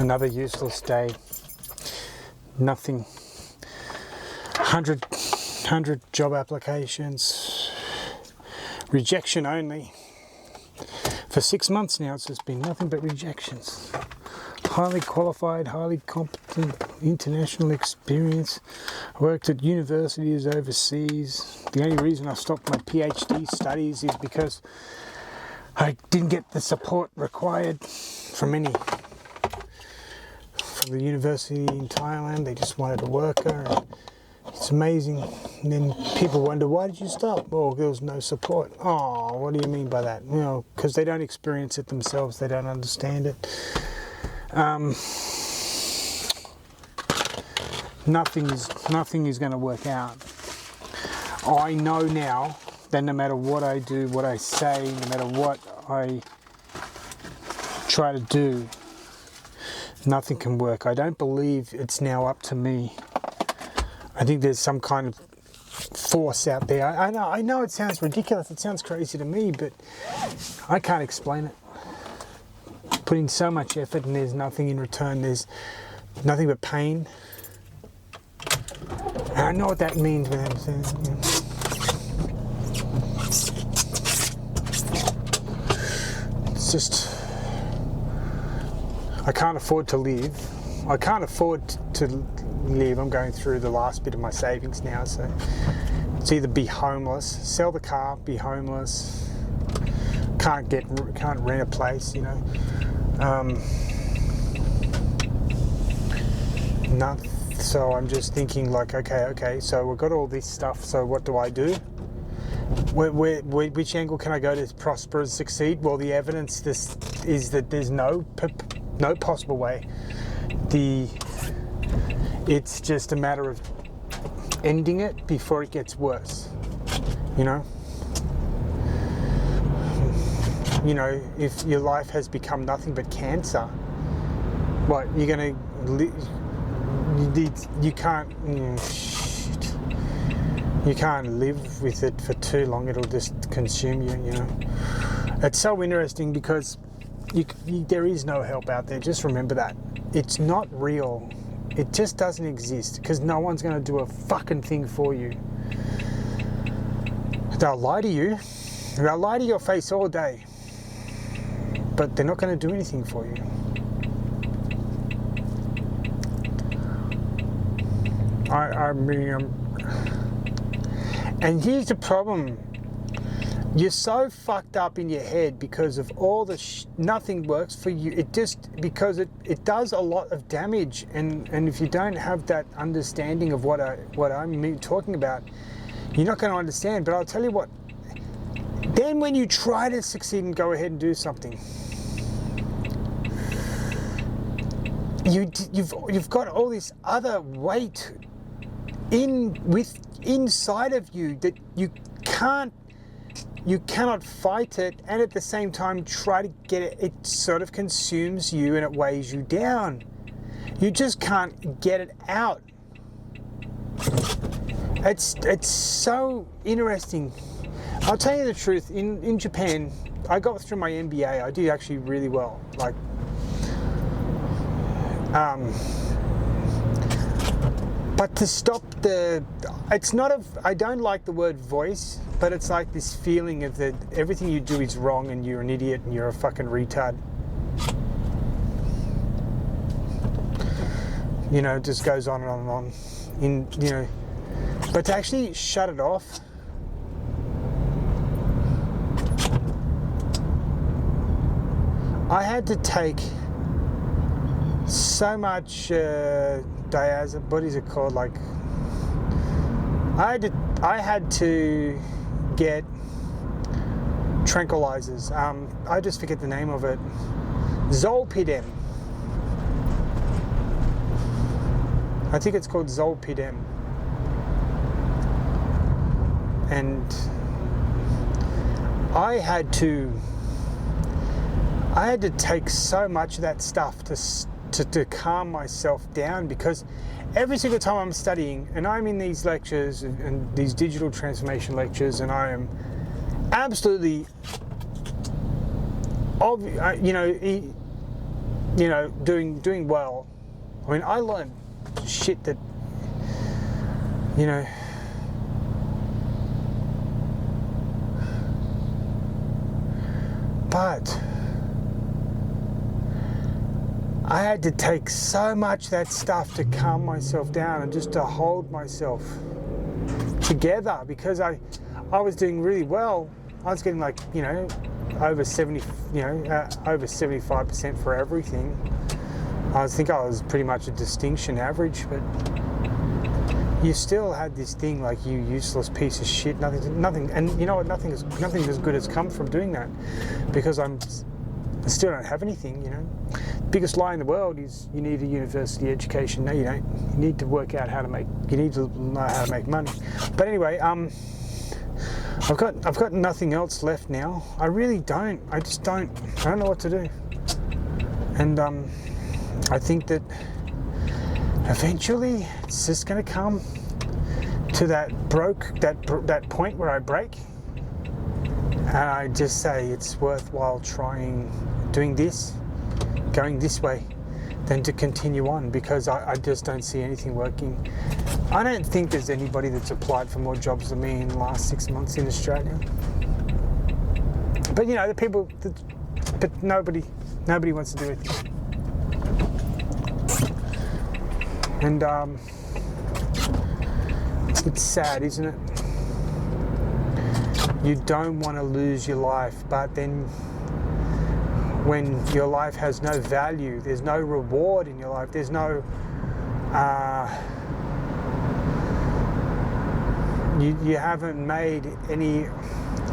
Another useless day. Nothing. 100 job applications. Rejection only. For 6 months now, it's just been nothing but rejections. Highly qualified, highly competent, international experience. I worked at universities overseas. The only reason I stopped my PhD studies is because I didn't get the support required from the university in Thailand. They just wanted a worker. And it's amazing. And then people wonder, why did you stop? Oh, there was no support. Oh, what do you mean by that? You know, because they don't experience it themselves. They don't understand it. Nothing is going to work out. I know now that no matter what I do, what I say, no matter what I try to do, nothing can work. I don't believe it's now up to me. I think there's some kind of force out there. I know it sounds ridiculous, it sounds crazy to me, but I can't explain it. Put in so much effort and there's nothing in return. There's nothing but pain. And I know what that means when I'm saying, you know. It's just, I can't afford to live. I can't afford to live. I'm going through the last bit of my savings now, so it's either be homeless, sell the car, be homeless, can't rent a place, you know. So I'm just thinking like, okay, so we've got all this stuff, so what do I do? Which angle can I go to prosper and succeed? Well, the evidence is that there's no possible way. It's just a matter of ending it before it gets worse, you know? You know, if your life has become nothing but cancer, what, you're gonna you can't live with it for too long. It'll just consume you, you know. It's so interesting because there is no help out there. Just remember that. It's not real. It just doesn't exist because no one's going to do a fucking thing for you. They'll lie to you. They'll lie to your face all day. But they're not going to do anything for you. And here's the problem. You're so fucked up in your head because of all the nothing works for you. It just, because it does a lot of damage, and if you don't have that understanding of what I'm talking about, you're not going to understand. But I'll tell you what, then when you try to succeed and go ahead and do something, you've got all this other weight inside of you that you cannot fight it, and at the same time try to get it. It sort of consumes you and it weighs you down. You just can't get it out. It's so interesting. I'll tell you the truth. In Japan, I got through my MBA. I did actually really well. Like, but to stop I don't like the word voice, but it's like this feeling of that everything you do is wrong and you're an idiot and you're a fucking retard. You know, it just goes on and on and on. But to actually shut it off, I had to take so much what is it called? Like, I had to get tranquilizers. I just forget the name of it. Zolpidem. I think it's called Zolpidem. And I had to take so much of that stuff to calm myself down, because every single time I'm studying and I'm in these lectures and these digital transformation lectures, and I am absolutely, you know, doing well. I mean, I learned shit that, you know, but I had to take so much of that stuff to calm myself down and just to hold myself together, because I was doing really well. I was getting like, you know, over 75% for everything. I think I was pretty much a distinction average, but you still had this thing like, you useless piece of shit, nothing, and you know what, nothing as good has come from doing that, because I still don't have anything, you know. Biggest lie in the world is you need a university education. No, you don't. You need to work out how to make, you need to know how to make money. But anyway, I've got nothing else left now. I really don't. I don't know what to do. And I think that eventually it's just going to come to that point where I break, and I just say it's worthwhile trying, doing this, going this way, than to continue on, because I just don't see anything working. I don't think there's anybody that's applied for more jobs than me in the last 6 months in Australia. But you know, but nobody wants to do anything. And it's sad, isn't it? You don't want to lose your life, but then when your life has no value, there's no reward in your life, there's no you haven't made any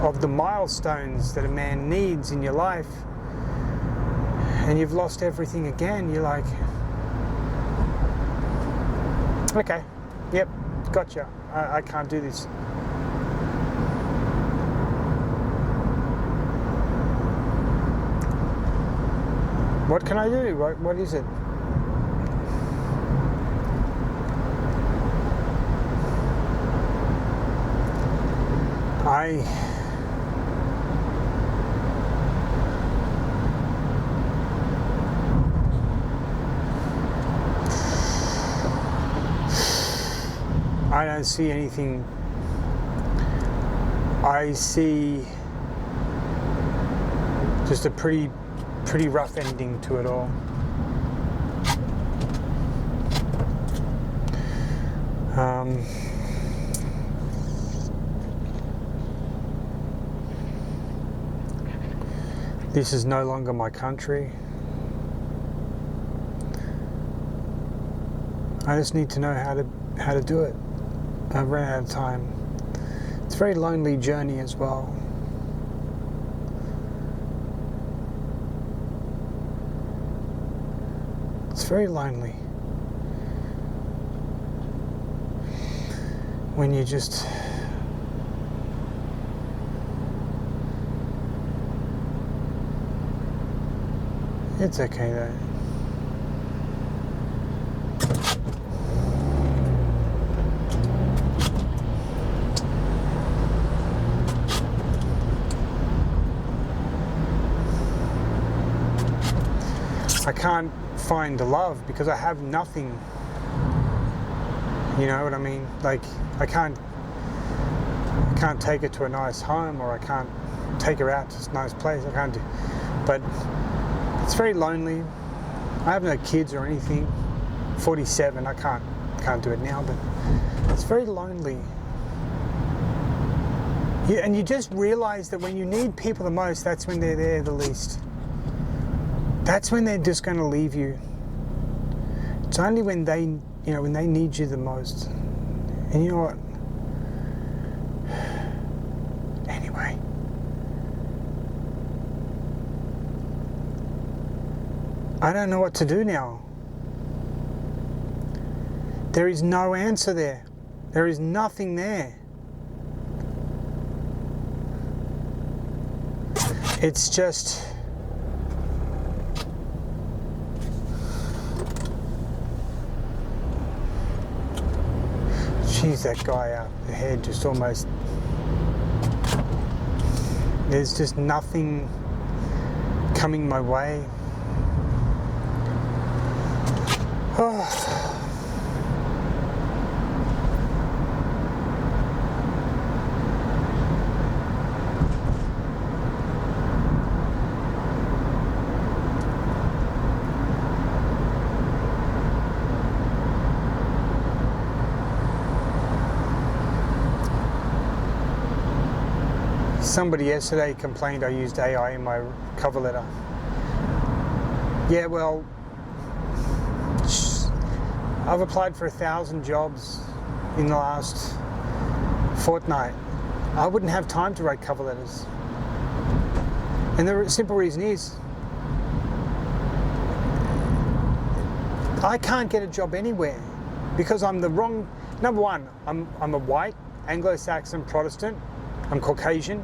of the milestones that a man needs in your life, and you've lost everything again, you're like, okay, yep, gotcha, I can't do this. What can I do? What is it? I don't see anything. I see just a pretty rough ending to it all. This is no longer my country. I just need to know how to do it. I've run out of time. It's a very lonely journey as well. It's very lonely when you just it's okay though. I can't find love because I have nothing. You know what I mean? Like, I can't take her to a nice home, or I can't take her out to a nice place. I can't do. But it's very lonely. I have no kids or anything. 47. I can't do it now. But it's very lonely. Yeah, and you just realise that when you need people the most, that's when they're there the least. That's when they're just going to leave you. It's only when they need you the most. And you know what? Anyway. I don't know what to do now. There is no answer there. There is nothing there. It's just... Jeez, that guy out ahead just almost... There's just nothing coming my way. Somebody yesterday complained I used AI in my cover letter. Yeah, well, I've applied for 1,000 jobs in the last fortnight. I wouldn't have time to write cover letters. And the simple reason is, I can't get a job anywhere because I'm the wrong, number one, I'm a white, Anglo-Saxon Protestant, I'm Caucasian,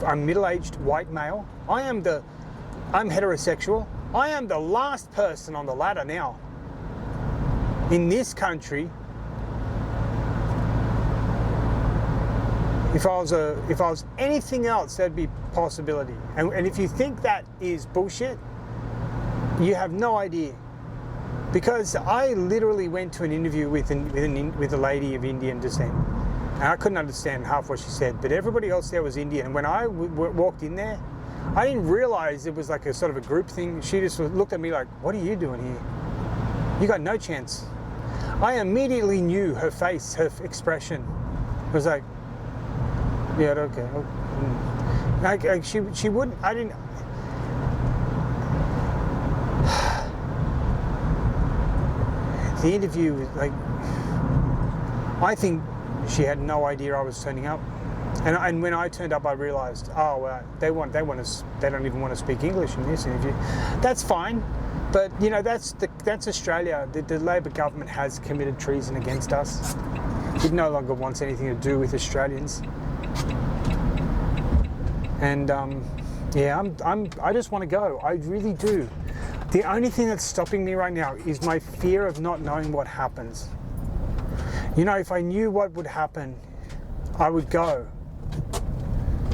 I'm middle-aged white male, I'm heterosexual, I am the last person on the ladder now. In this country, if I was anything else, there'd be possibility. And if you think that is bullshit, you have no idea. Because I literally went to an interview with a lady of Indian descent. And I couldn't understand half what she said, but everybody else there was Indian. And when I walked in there, I didn't realize it was like a sort of a group thing. She just looked at me like, "What are you doing here? You got no chance." I immediately knew her face, her expression. It was like, "Yeah, okay." Like she wouldn't. I didn't. The interview was like, I think she had no idea I was turning up, and when I turned up, I realised, they don't even want to speak English in this interview. That's fine, but you know that's Australia. The Labor government has committed treason against us. It no longer wants anything to do with Australians, and I just want to go. I really do. The only thing that's stopping me right now is my fear of not knowing what happens. You know, if I knew what would happen, I would go.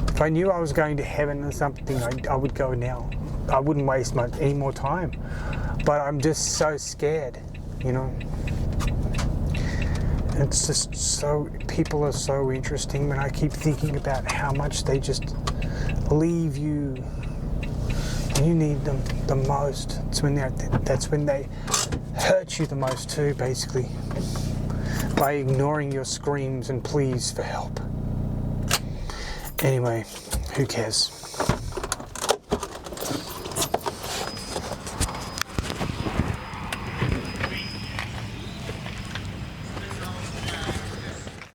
If I knew I was going to heaven or something, I would go now. I wouldn't waste any more time. But I'm just so scared, you know. It's just so, people are so interesting when I keep thinking about how much they just leave you. You need them the most. That's when they hurt you the most too, basically. By ignoring your screams and pleas for help. Anyway, who cares?